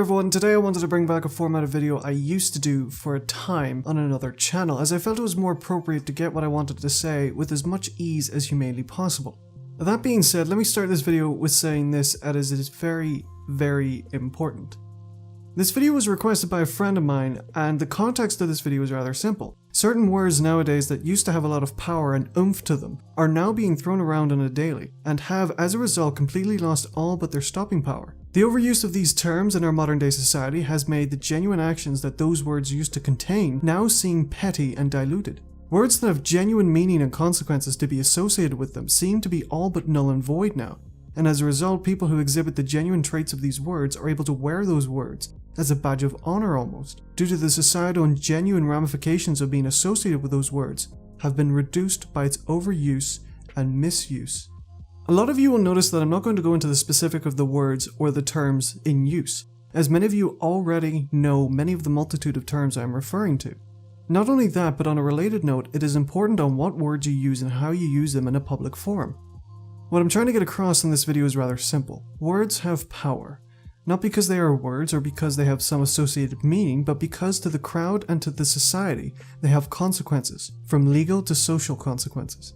everyone, today I wanted to bring back a format of video I used to do for a time on another channel, as I felt it was more appropriate to get what I wanted to say with as much ease as humanly possible. That being said, let me start this video with saying this as it is very, very important. This video was requested by a friend of mine, and the context of this video is rather simple. Certain words nowadays that used to have a lot of power and oomph to them are now being thrown around on a daily, and have as a result completely lost all but their stopping power. The overuse of these terms in our modern day society has made the genuine actions that those words used to contain now seem petty and diluted. Words that have genuine meaning and consequences to be associated with them seem to be all but null and void now, and as a result people who exhibit the genuine traits of these words are able to wear those words as a badge of honor almost, due to the societal and genuine ramifications of being associated with those words have been reduced by its overuse and misuse. A lot of you will notice that I'm not going to go into the specific of the words or the terms in use, as many of you already know many of the multitude of terms I am referring to. Not only that, but on a related note, it is important on what words you use and how you use them in a public forum. What I'm trying to get across in this video is rather simple. Words have power. Not because they are words or because they have some associated meaning, but because to the crowd and to the society they have consequences, from legal to social consequences.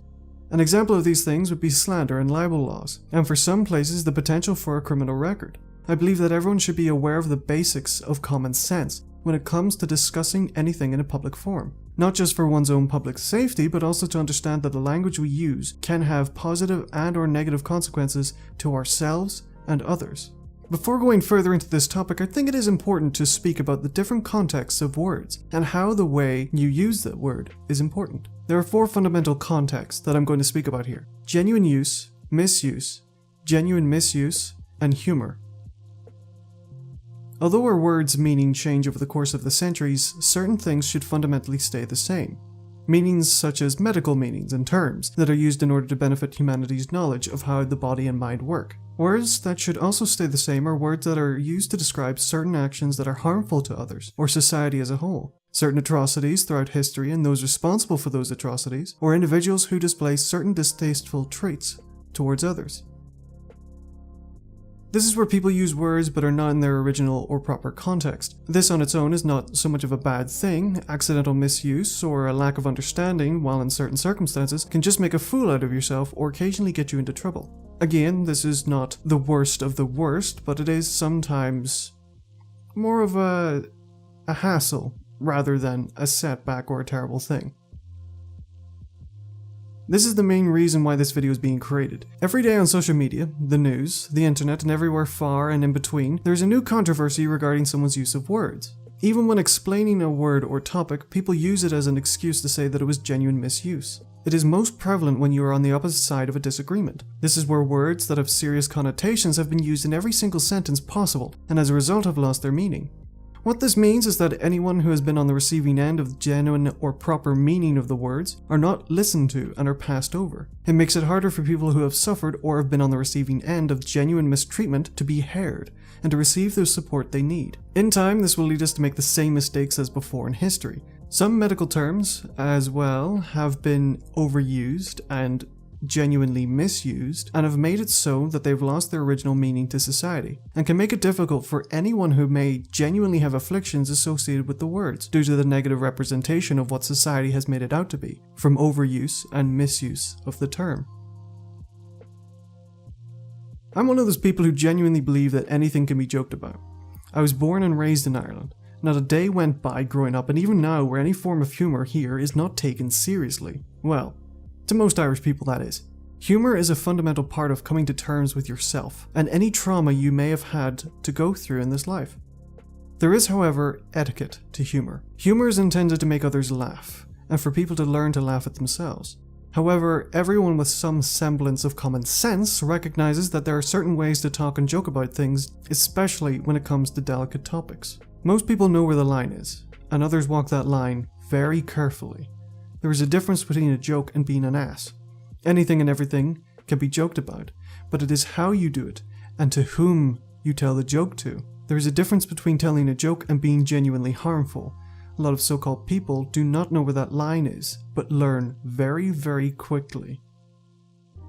An example of these things would be slander and libel laws, and for some places the potential for a criminal record. I believe that everyone should be aware of the basics of common sense when it comes to discussing anything in a public forum. Not just for one's own public safety, but also to understand that the language we use can have positive and or negative consequences to ourselves and others. Before going further into this topic, I think it is important to speak about the different contexts of words and how the way you use the word is important. There are four fundamental contexts that I'm going to speak about here: genuine use, misuse, genuine misuse, and humor. Although our words' meaning change over the course of the centuries, certain things should fundamentally stay the same. Meanings such as medical meanings and terms that are used in order to benefit humanity's knowledge of how the body and mind work. Words that should also stay the same are words that are used to describe certain actions that are harmful to others, or society as a whole. Certain atrocities throughout history and those responsible for those atrocities, or individuals who display certain distasteful traits towards others. This is where people use words but are not in their original or proper context. This on its own is not so much of a bad thing. Accidental misuse or a lack of understanding while in certain circumstances can just make a fool out of yourself or occasionally get you into trouble. Again, this is not the worst of the worst, but it is sometimes more of a hassle rather than a setback or a terrible thing. This is the main reason why this video is being created. Every day on social media, the news, the internet, and everywhere far and in between, there's a new controversy regarding someone's use of words. Even when explaining a word or topic, people use it as an excuse to say that it was genuine misuse. It is most prevalent when you are on the opposite side of a disagreement. This is where words that have serious connotations have been used in every single sentence possible, and as a result have lost their meaning. What this means is that anyone who has been on the receiving end of the genuine or proper meaning of the words are not listened to and are passed over. It makes it harder for people who have suffered or have been on the receiving end of genuine mistreatment to be heard and to receive the support they need. In time, this will lead us to make the same mistakes as before in history. Some medical terms, as well, have been overused and genuinely misused, and have made it so that they've lost their original meaning to society, and can make it difficult for anyone who may genuinely have afflictions associated with the words, due to the negative representation of what society has made it out to be, from overuse and misuse of the term. I'm one of those people who genuinely believe that anything can be joked about. I was born and raised in Ireland. Not a day went by growing up, and even now, where any form of humour here is not taken seriously. Well, to most Irish people, that is. Humour is a fundamental part of coming to terms with yourself, and any trauma you may have had to go through in this life. There is, however, etiquette to humour. Humour is intended to make others laugh, and for people to learn to laugh at themselves. However, everyone with some semblance of common sense recognizes that there are certain ways to talk and joke about things, especially when it comes to delicate topics. Most people know where the line is, and others walk that line very carefully. There is a difference between a joke and being an ass. Anything and everything can be joked about, but it is how you do it, and to whom you tell the joke to. There is a difference between telling a joke and being genuinely harmful. A lot of so-called people do not know where that line is, but learn very, very quickly.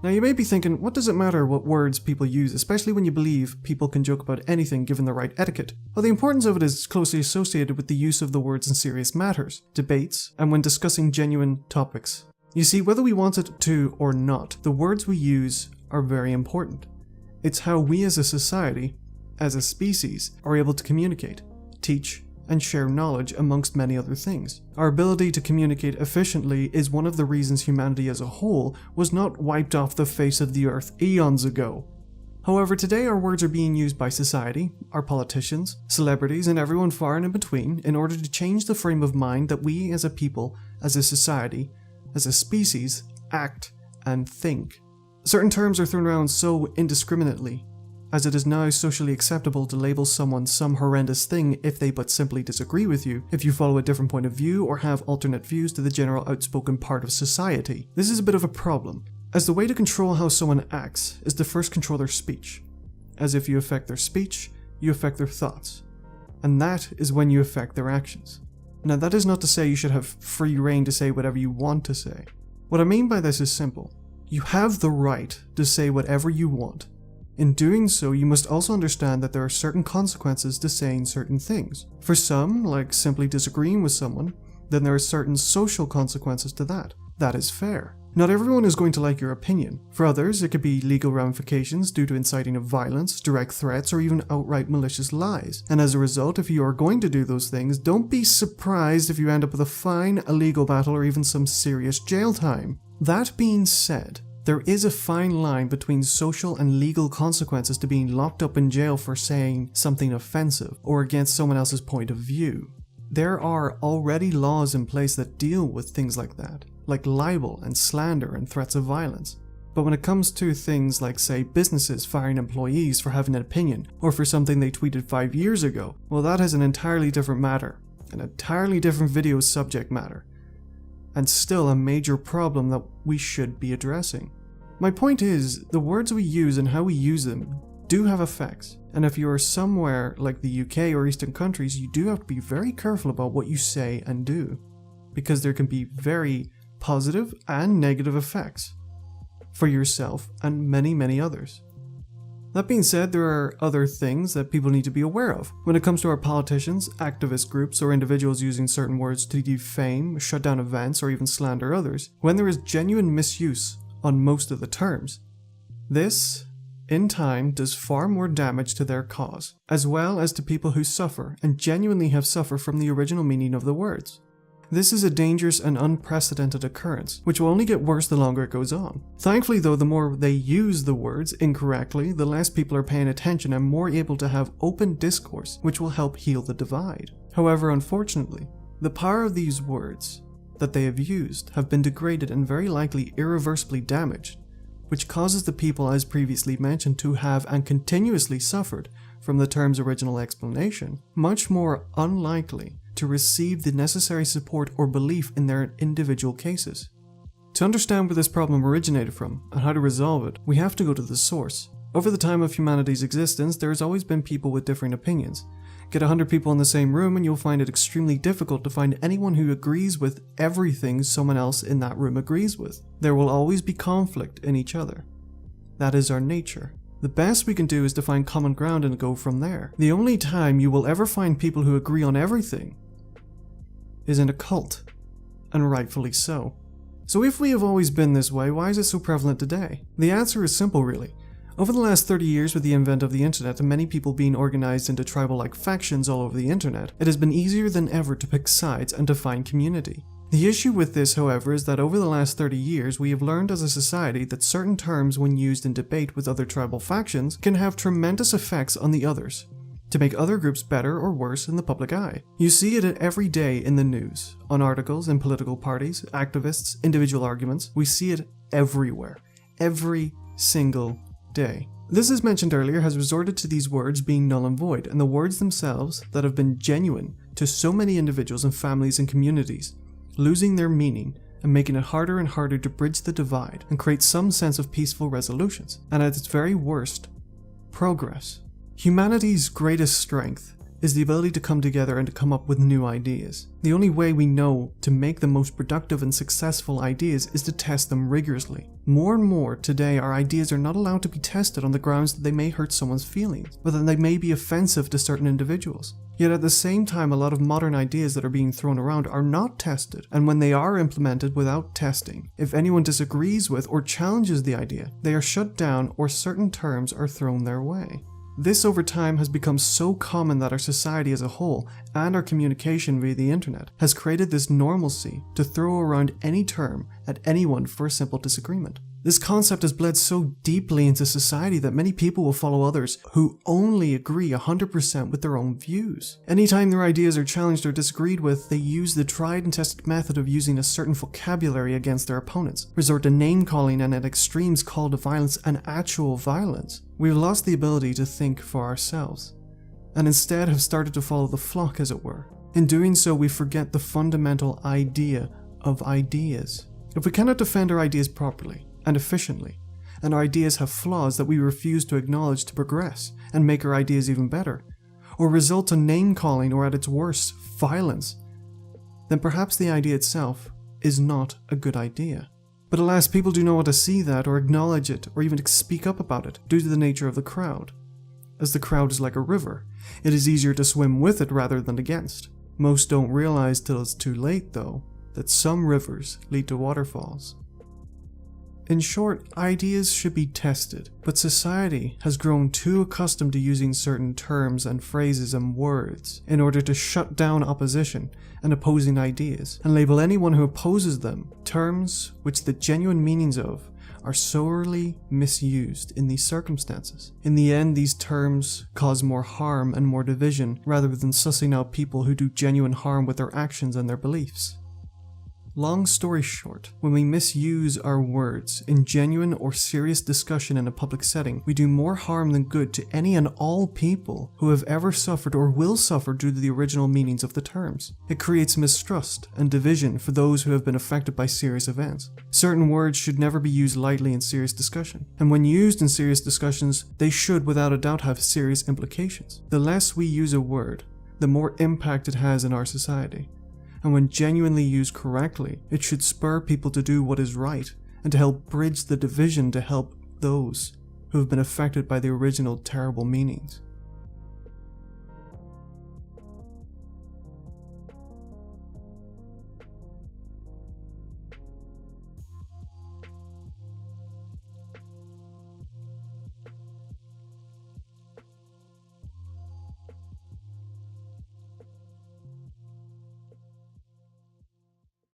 Now you may be thinking, what does it matter what words people use, especially when you believe people can joke about anything given the right etiquette? Well, the importance of it is closely associated with the use of the words in serious matters, debates, and when discussing genuine topics. You see, whether we want it to or not, the words we use are very important. It's how we as a society, as a species, are able to communicate, teach, and share knowledge amongst many other things. Our ability to communicate efficiently is one of the reasons humanity as a whole was not wiped off the face of the earth eons ago. However, today our words are being used by society, our politicians, celebrities, and everyone far and in between in order to change the frame of mind that we as a people, as a society, as a species, act and think. Certain terms are thrown around so indiscriminately, as it is now socially acceptable to label someone some horrendous thing if they but simply disagree with you, if you follow a different point of view or have alternate views to the general outspoken part of society. This is a bit of a problem, as the way to control how someone acts is to first control their speech. As if you affect their speech, you affect their thoughts. And that is when you affect their actions. Now that is not to say you should have free rein to say whatever you want to say. What I mean by this is simple. You have the right to say whatever you want. In doing so, you must also understand that there are certain consequences to saying certain things. For some, like simply disagreeing with someone, then there are certain social consequences to that. That is fair. Not everyone is going to like your opinion. For others, it could be legal ramifications due to inciting of violence, direct threats, or even outright malicious lies. And as a result, if you are going to do those things, don't be surprised if you end up with a fine, a legal battle, or even some serious jail time. That being said, there is a fine line between social and legal consequences to being locked up in jail for saying something offensive or against someone else's point of view. There are already laws in place that deal with things like that, like libel and slander and threats of violence. But when it comes to things like, say, businesses firing employees for having an opinion or for something they tweeted 5 years ago, well, that is an entirely different matter, an entirely different video subject matter, and still a major problem that we should be addressing. My point is, the words we use and how we use them do have effects, and if you are somewhere like the UK or Eastern countries, you do have to be very careful about what you say and do, because there can be very positive and negative effects for yourself and many others. That being said, there are other things that people need to be aware of. When it comes to our politicians, activist groups, or individuals using certain words to defame, shut down events, or even slander others, when there is genuine misuse on most of the terms, this, in time, does far more damage to their cause, as well as to people who suffer and genuinely have suffered from the original meaning of the words. This is a dangerous and unprecedented occurrence, which will only get worse the longer it goes on. Thankfully though, the more they use the words incorrectly, the less people are paying attention and more able to have open discourse, which will help heal the divide. However, unfortunately, the power of these words that they have used have been degraded and very likely irreversibly damaged, which causes the people as previously mentioned to have and continuously suffered from the term's original explanation, much more unlikely to receive the necessary support or belief in their individual cases. To understand where this problem originated from and how to resolve it, we have to go to the source. Over the time of humanity's existence, there has always been people with differing opinions. Get 100 people in the same room and you'll find it extremely difficult to find anyone who agrees with everything someone else in that room agrees with. There will always be conflict in each other. That is our nature. The best we can do is to find common ground and go from there. The only time you will ever find people who agree on everything is in a cult, and rightfully so. So if we have always been this way, why is it so prevalent today? The answer is simple really. Over the last 30 years with the advent of the internet and many people being organized into tribal-like factions all over the internet, it has been easier than ever to pick sides and to find community. The issue with this, however, is that over the last 30 years we have learned as a society that certain terms when used in debate with other tribal factions can have tremendous effects on the others, to make other groups better or worse in the public eye. You see it every day in the news, on articles, in political parties, activists, individual arguments. We see it everywhere, every single day. This, as mentioned earlier, has resorted to these words being null and void, and the words themselves that have been genuine to so many individuals and families and communities, losing their meaning and making it harder and harder to bridge the divide and create some sense of peaceful resolutions, and at its very worst, progress. Humanity's greatest strength is the ability to come together and to come up with new ideas. The only way we know to make the most productive and successful ideas is to test them rigorously. More and more today, our ideas are not allowed to be tested on the grounds that they may hurt someone's feelings, or that they may be offensive to certain individuals. Yet at the same time, a lot of modern ideas that are being thrown around are not tested, and when they are implemented without testing, if anyone disagrees with or challenges the idea, they are shut down or certain terms are thrown their way. This over time has become so common that our society as a whole, and our communication via the internet, has created this normalcy to throw around any term at anyone for a simple disagreement. This concept has bled so deeply into society that many people will follow others who only agree 100% with their own views. Anytime their ideas are challenged or disagreed with, they use the tried and tested method of using a certain vocabulary against their opponents, resort to name-calling, and at extremes call to violence and actual violence. We've lost the ability to think for ourselves, and instead have started to follow the flock, as it were. In doing so, we forget the fundamental idea of ideas. If we cannot defend our ideas properly and efficiently, and our ideas have flaws that we refuse to acknowledge to progress and make our ideas even better, or result in name-calling or at its worst, violence, then perhaps the idea itself is not a good idea. But alas, people do not want to see that or acknowledge it or even speak up about it due to the nature of the crowd. As the crowd is like a river, it is easier to swim with it rather than against. Most don't realize till it's too late, though, that some rivers lead to waterfalls. In short, ideas should be tested, but society has grown too accustomed to using certain terms and phrases and words in order to shut down opposition and opposing ideas, and label anyone who opposes them, terms which the genuine meanings of are sorely misused in these circumstances. In the end, these terms cause more harm and more division rather than sussing out people who do genuine harm with their actions and their beliefs. Long story short, when we misuse our words in genuine or serious discussion in a public setting, we do more harm than good to any and all people who have ever suffered or will suffer due to the original meanings of the terms. It creates mistrust and division for those who have been affected by serious events. Certain words should never be used lightly in serious discussion, and when used in serious discussions, they should without a doubt have serious implications. The less we use a word, the more impact it has in our society. And when genuinely used correctly, it should spur people to do what is right and to help bridge the division to help those who have been affected by the original terrible meanings.